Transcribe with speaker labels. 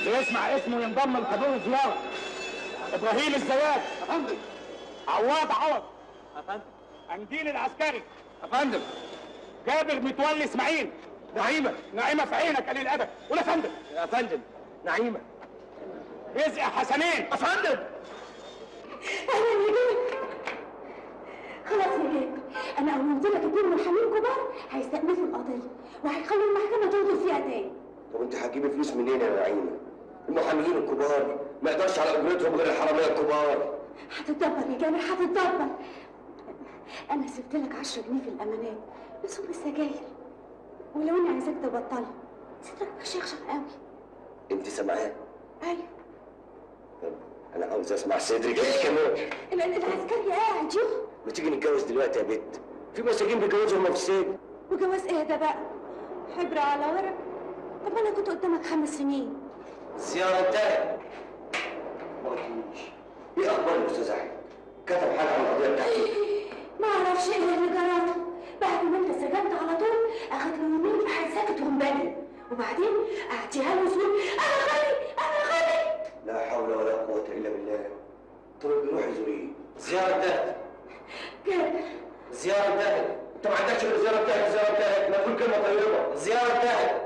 Speaker 1: اللي يسمع اسمه ينضم لحضور الزياره. ابراهيم الزيات يا فندم. عواد عوض
Speaker 2: يا فندم.
Speaker 1: قنديل العسكري
Speaker 2: يا فندم.
Speaker 1: جابر متولي اسماعيل.
Speaker 2: نعيمه.
Speaker 1: نعيمه في عينك قليل الادب. قول يا فندم.
Speaker 2: يا فندم. نعيمه.
Speaker 1: رزق حسنين
Speaker 2: يا فندم.
Speaker 3: اهلا يا جابر. خلاص يا جابر، انا قومت لك 2 محامين كبار هيستأنفوا القضيه وهيخلوا المحكمه تنظر فيها تاني.
Speaker 4: طب انت هتجيبي فلوس منين يا نعيمه؟ المحامين الكبار ما يقدرش على اجرتهم غير الحراميه الكبار.
Speaker 3: هتتدبر يا جابر، هتتدبر. انا سبت لك 10 جنيه في الامانات بس هم السجاير، ولو اني عايزاك تبطلها صدرك بيشخشخ قوي.
Speaker 4: انت سامعاه؟
Speaker 3: ايوه.
Speaker 4: طب انا عاوز اسمع صدرك انت كمان.
Speaker 3: العسكري قاعد يوه.
Speaker 4: ما تيجي نتجوز دلوقتي يا بت؟ في مساجين بيتجوزوا هما في السجن.
Speaker 3: وجواز ايه ده بقى؟ حبر على ورق. طب انا كنت قدامك 5 سنين.
Speaker 4: الزياره انتهت. ما قلتليش ايه اخبار الاستاذ احمد؟ كتب حاجه عن القضيه بتاعته؟
Speaker 3: ما اعرفش ايه اللي جراله. بعد ما انت سجنت على طول اخد له يومين قاعد ساكت ومبلي، وبعدين اعطيها له وتقول انا غني انا غني.
Speaker 4: لا حول ولا قوه الا بالله. طب روح زوريه.
Speaker 2: زياره انتهت.
Speaker 3: جابر.
Speaker 2: زياره انتهت. انت ما عندكش غير زياره انتهت. زياره انتهت. ما تقول كلمه طيبه. زياره انتهت.